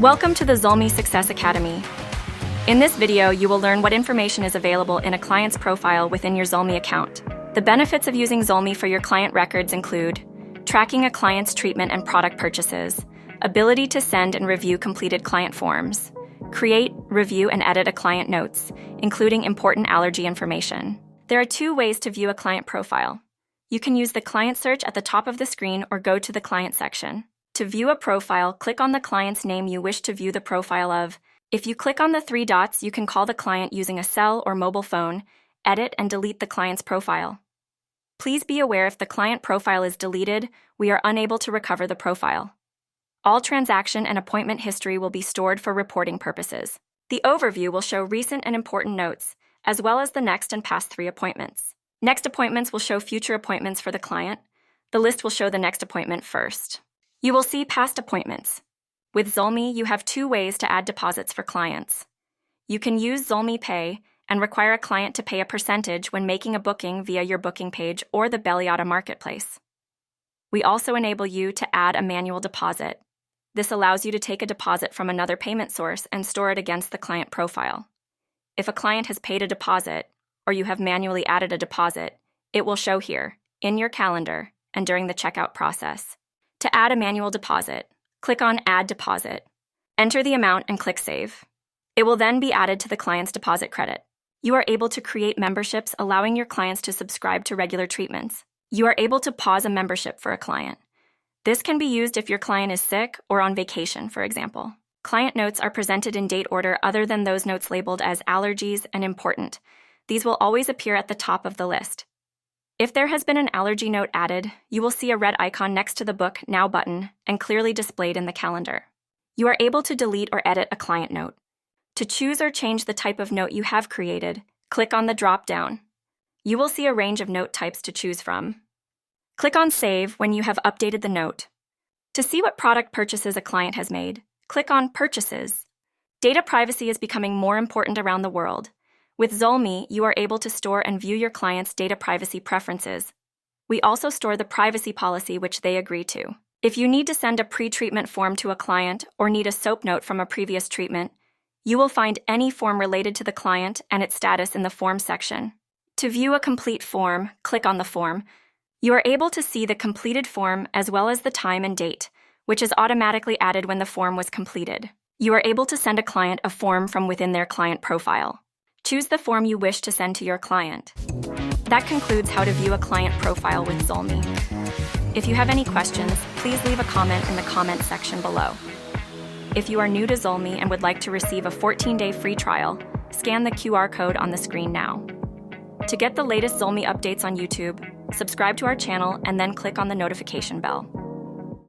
Welcome to the Zolmi Success Academy. In this video, you will learn what information is available in a client's profile within your Zolmi account. The benefits of using Zolmi for your client records include tracking a client's treatment and product purchases, ability to send and review completed client forms, create, review, and edit a client notes, including important allergy information. There are two ways to view a client profile. You can use the client search at the top of the screen or go to the client section. To view a profile, click on the client's name you wish to view the profile of. If you click on the three dots, you can call the client using a cell or mobile phone, edit and delete the client's profile. Please be aware if the client profile is deleted, we are unable to recover the profile. All transaction and appointment history will be stored for reporting purposes. The overview will show recent and important notes, as well as the next and past 3 appointments. Next appointments will show future appointments for the client. The list will show the next appointment first. You will see past appointments. With Zolmi, you have 2 ways to add deposits for clients. You can use Zolmi Pay and require a client to pay a percentage when making a booking via your booking page or the Belliata marketplace. We also enable you to add a manual deposit. This allows you to take a deposit from another payment source and store it against the client profile. If a client has paid a deposit, or you have manually added a deposit, it will show here, in your calendar, and during the checkout process. To add a manual deposit, click on Add Deposit. Enter the amount and click Save. It will then be added to the client's deposit credit. You are able to create memberships, allowing your clients to subscribe to regular treatments. You are able to pause a membership for a client. This can be used if your client is sick or on vacation, for example. Client notes are presented in date order other than those notes labeled as allergies and important. These will always appear at the top of the list. If there has been an allergy note added, you will see a red icon next to the Book Now button and clearly displayed in the calendar. You are able to delete or edit a client note. To choose or change the type of note you have created, click on the drop-down. You will see a range of note types to choose from. Click on Save when you have updated the note. To see what product purchases a client has made, click on Purchases. Data privacy is becoming more important around the world. With Zolmi, you are able to store and view your client's data privacy preferences. We also store the privacy policy which they agree to. If you need to send a pre-treatment form to a client or need a SOAP note from a previous treatment, you will find any form related to the client and its status in the form section. To view a complete form, click on the form. You are able to see the completed form as well as the time and date, which is automatically added when the form was completed. You are able to send a client a form from within their client profile. Choose the form you wish to send to your client. That concludes how to view a client profile with Zolmi. If you have any questions, please leave a comment in the comment section below. If you are new to Zolmi and would like to receive a 14-day free trial, scan the QR code on the screen now. To get the latest Zolmi updates on YouTube, subscribe to our channel and then click on the notification bell.